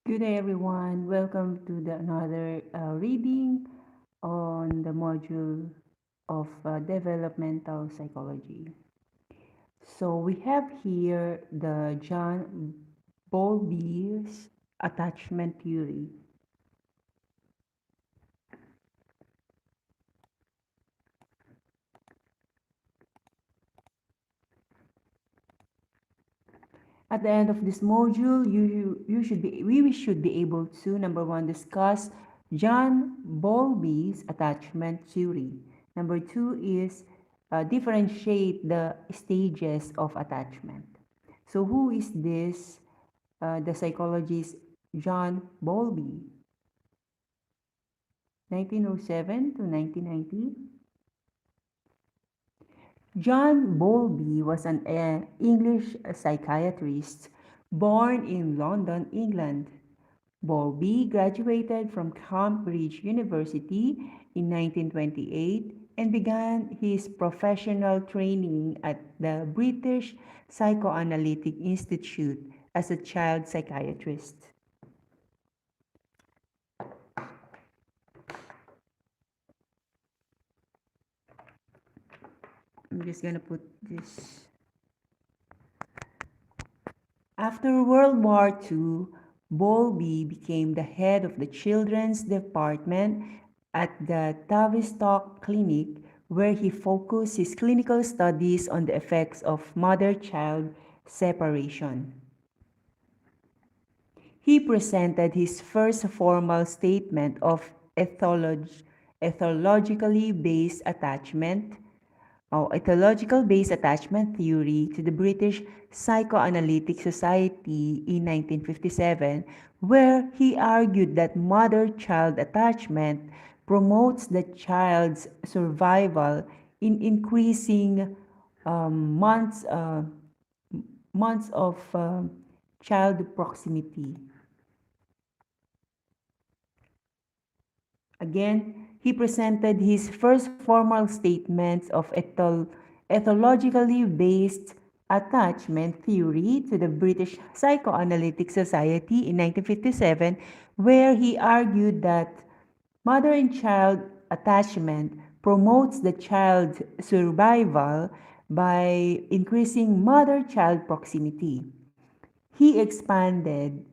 Good day, everyone. Welcome to another reading on the module of developmental psychology. So we have here the John Bowlby's attachment theory. At the end of this module, we should be able to number one discuss John Bowlby's attachment theory. Number two is differentiate the stages of attachment. So who is this? The psychologist John Bowlby, 1907 to 1990. John Bowlby was an English psychiatrist born in London, England. Bowlby graduated from Cambridge University in 1928 and began his professional training at the British Psychoanalytic Institute as a child psychiatrist. I'm just gonna put this. After World War II, Bowlby became the head of the children's department at the Tavistock Clinic, where he focused his clinical studies on the effects of mother-child separation. He presented his first formal statement of ethologically based attachment ethological-based attachment theory to the British Psychoanalytic Society in 1957, where he argued that mother-child attachment promotes the child's survival in increasing months of child proximity. Again, he presented his first formal statements of ethologically based attachment theory to the British Psychoanalytic Society in 1957, where he argued that mother and child attachment promotes the child's survival by increasing mother-child proximity. He expanded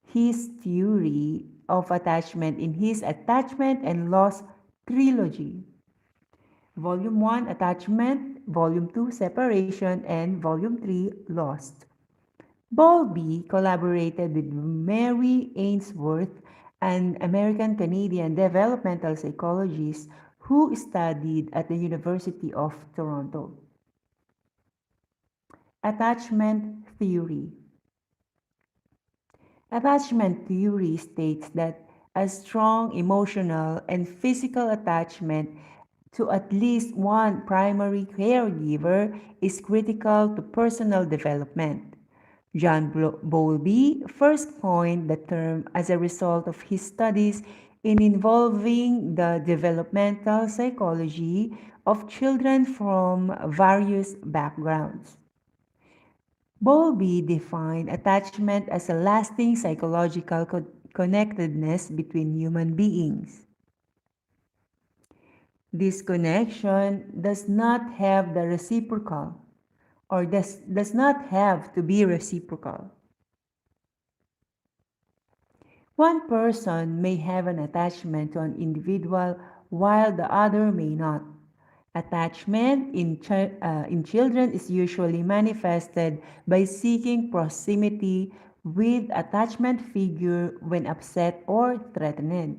his theory of attachment in his Attachment and Loss trilogy. Volume 1, Attachment, Volume 2, Separation, and Volume 3, Lost. Bowlby collaborated with Mary Ainsworth, an American-Canadian developmental psychologist who studied at the University of Toronto. Attachment theory. Attachment theory states that a strong emotional and physical attachment to at least one primary caregiver is critical to personal development. John Bowlby first coined the term as a result of his studies in involving the developmental psychology of children from various backgrounds. Bowlby defined attachment as a lasting psychological connectedness between human beings. This connection does not have the reciprocal or does not have to be reciprocal. One person may have an attachment to an individual while the other may not. Attachment in children is usually manifested by seeking proximity with attachment figure when upset or threatened.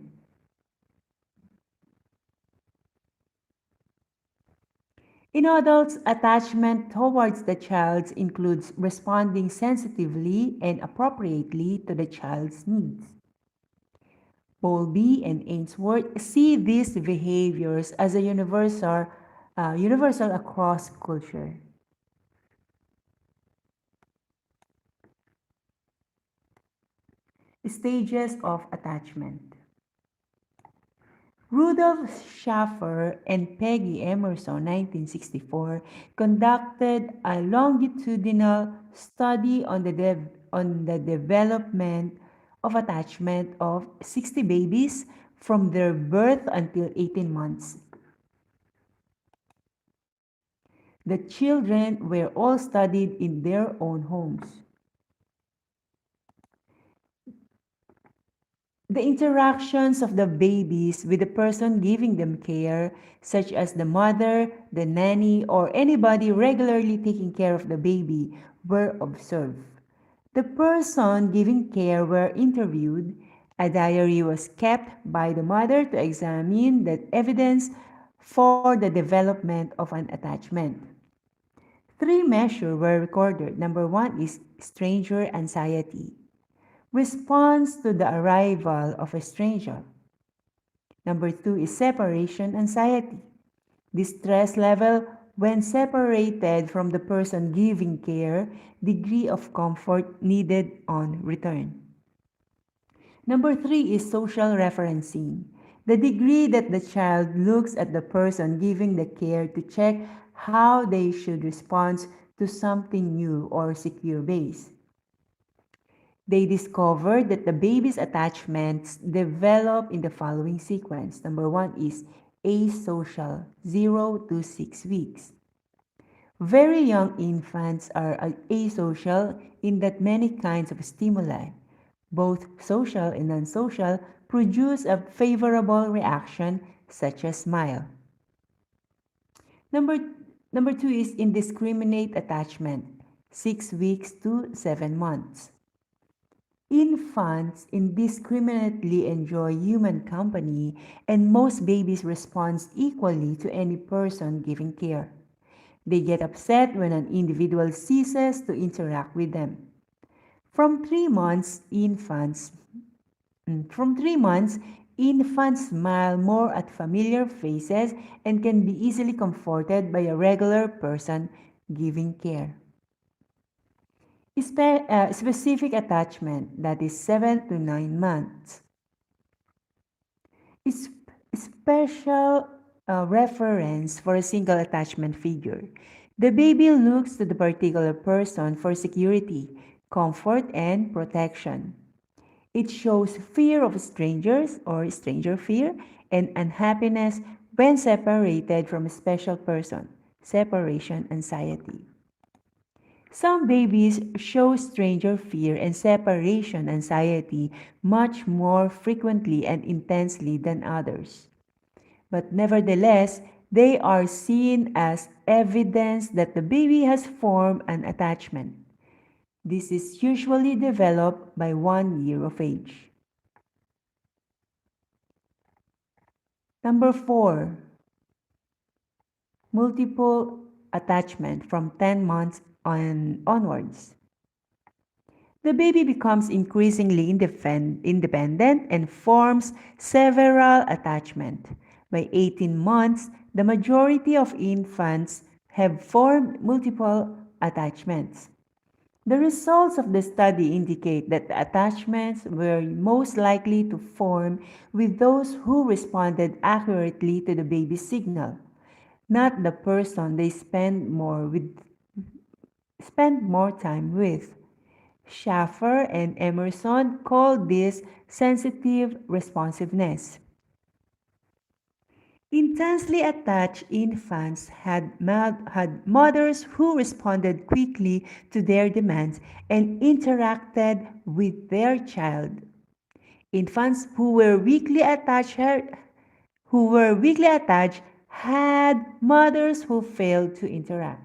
In adults, attachment towards the child includes responding sensitively and appropriately to the child's needs. Bowlby and Ainsworth see these behaviors as a universal across culture. Stages of attachment. Rudolf Schaffer and Peggy Emerson, 1964, conducted a longitudinal study on the development of attachment of 60 babies from their birth until 18 months. The children were all studied in their own homes. The interactions of the babies with the person giving them care, such as the mother, the nanny, or anybody regularly taking care of the baby, were observed. The person giving care were interviewed. A diary was kept by the mother to examine the evidence for the development of an attachment. Three measures were recorded. Number one is stranger anxiety. Response to the arrival of a stranger. Number two is separation anxiety. Distress level when separated from the person giving care, degree of comfort needed on return. Number three is social referencing. The degree that the child looks at the person giving the care to check how they should respond to something new or secure base. They discovered that the baby's attachments develop in the following sequence. Number one is asocial, 0 to 6 weeks. Very young infants are asocial in that many kinds of stimuli, both social and non-social, produce a favorable reaction such as smile. Number, number two is indiscriminate attachment, 6 weeks to 7 months. Infants indiscriminately enjoy human company, and most babies respond equally to any person giving care. They get upset when an individual ceases to interact with them. From 3 months, infants smile more at familiar faces and can be easily comforted by a regular person giving care. Specific attachment, that is 7 to 9 months. Is special reference for a single attachment figure. The baby looks to the particular person for security, comfort, and protection. It shows fear of strangers or stranger fear and unhappiness when separated from a special person, separation anxiety. Some babies show stranger fear and separation anxiety much more frequently and intensely than others. But nevertheless, they are seen as evidence that the baby has formed an attachment. This is usually developed by 1 year of age. Number 4, multiple attachment from 10 months onwards. The baby becomes increasingly independent and forms several attachments. By 18 months, the majority of infants have formed multiple attachments. The results of the study indicate that the attachments were most likely to form with those who responded accurately to the baby's signal, not the person they spend more time with. Schaffer and Emerson called this sensitive responsiveness. Intensely attached infants had mothers who responded quickly to their demands and interacted with their child. Infants who were weakly attached had mothers who failed to interact.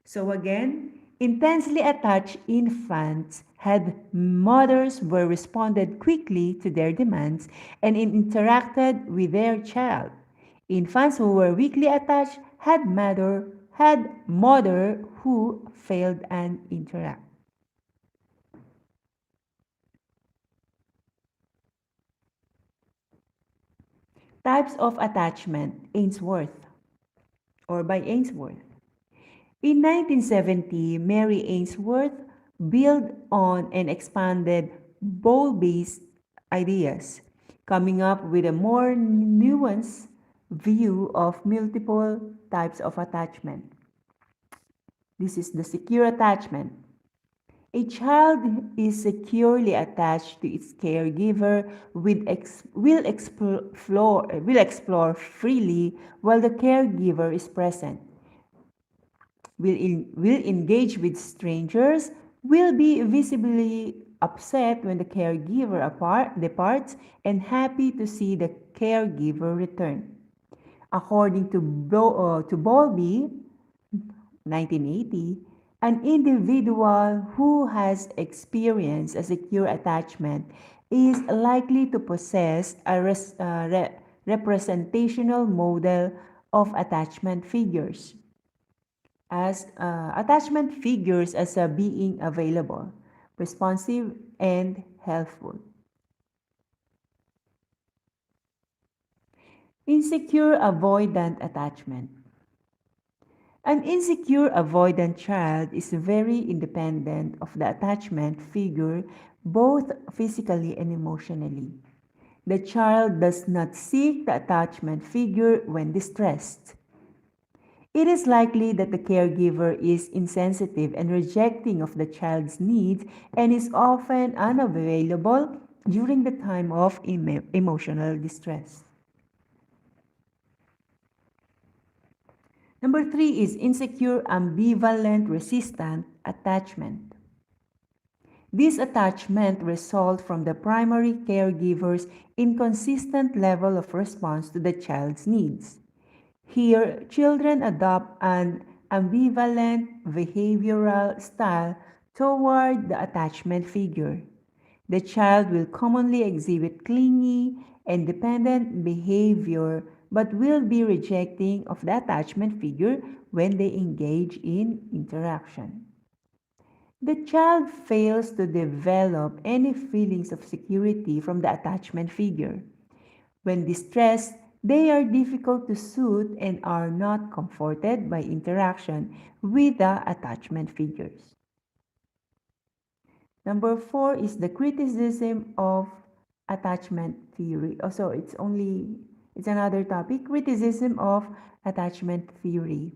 So again, intensely attached infants had mothers who responded quickly to their demands and interacted with their child. Infants who were weakly attached had mother who failed and interact. Types of attachment, Ainsworth or by Ainsworth. In 1970, Mary Ainsworth built on and expanded Bowlby's ideas, coming up with a more nuanced view of multiple types of attachment. This is the secure attachment. A child is securely attached to its caregiver will explore freely while the caregiver is present, will engage with strangers, will be visibly upset when the caregiver departs, and happy to see the caregiver return. According to, Bowlby, 1980, an individual who has experienced a secure attachment is likely to possess a representational model of attachment figures as a being available, responsive, and helpful. Insecure avoidant attachment. An insecure avoidant child is very independent of the attachment figure both physically and emotionally. The child does not seek the attachment figure when distressed. It is likely that the caregiver is insensitive and rejecting of the child's needs and is often unavailable during the time of emotional distress. Number 3 is insecure ambivalent resistant attachment. This attachment results from the primary caregiver's inconsistent level of response to the child's needs. Here, children adopt an ambivalent behavioral style toward the attachment figure. The child will commonly exhibit clingy and dependent behavior but will be rejecting of the attachment figure when they engage in interaction. The child fails to develop any feelings of security from the attachment figure. When distressed, they are difficult to soothe and are not comforted by interaction with the attachment figures. Number 4 is the criticism of attachment theory. Also, it's another topic, criticism of attachment theory.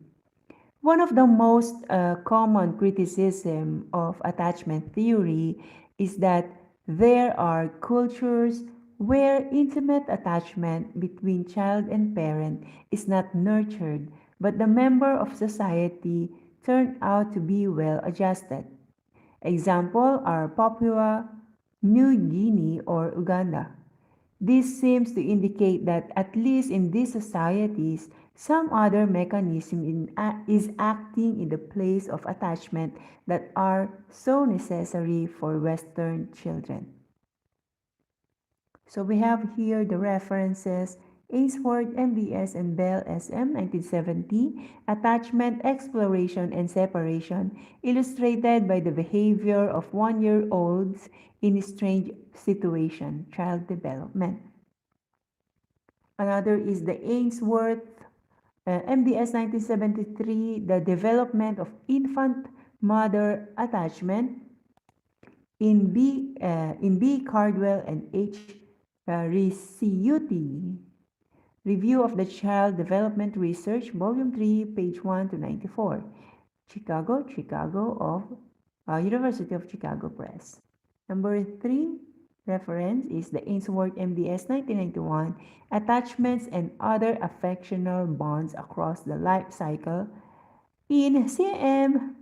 One of the most common criticism of attachment theory is that there are cultures where intimate attachment between child and parent is not nurtured, but the member of society turn out to be well adjusted. Example are Papua New Guinea or Uganda. This seems to indicate that at least in these societies, some other mechanism is acting in the place of attachment that are so necessary for Western children. So we have here the references Ainsworth, MBS, and Bell, SM, 1970, Attachment, Exploration, and Separation, illustrated by the behavior of one-year-olds in strange situation, child development. Another is the Ainsworth, MBS, 1973, The Development of Infant-Mother Attachment, in B. Cardwell and H. Ricciuti. Review of the Child Development Research, Volume 3, page 1 to 94. Chicago of University of Chicago Press. Number 3 reference is the Ainsworth MBS 1991, Attachments and Other Affectional Bonds Across the Life Cycle, in C.M.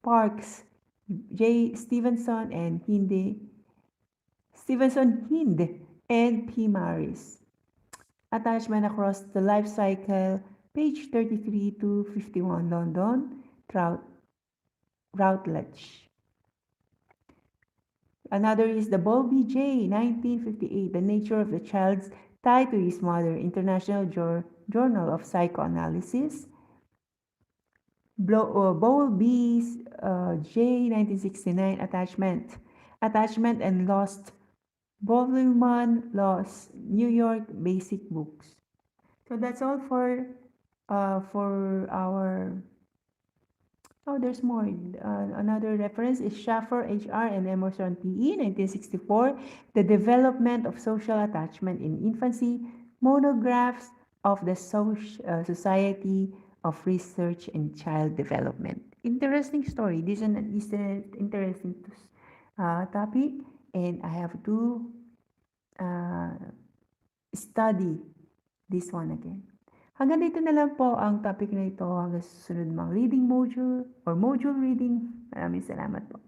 Parks, J. Stevenson, and Hind, and P. Maris. Attachment Across the Life Cycle, page 33 to 51, London, Routledge. Another is the Bowlby'S, 1958, The Nature of the Child's Tie to His Mother, International Journal of Psychoanalysis. Bowlby'S, 1969, Attachment and Lost, Volume 1, Lost, New York, Basic Books. So that's all for our. Oh, there's more. Another reference is Schaffer, H.R., and Emerson, P.E., 1964, The Development of Social Attachment in Infancy, Monographs of the Society of Research in Child Development, interesting story. This is an interesting topic, and I have to uh, study this one again. Hanggang dito na lang po ang topic na ito hanggang sa susunod mang reading module or module reading. Maraming salamat po.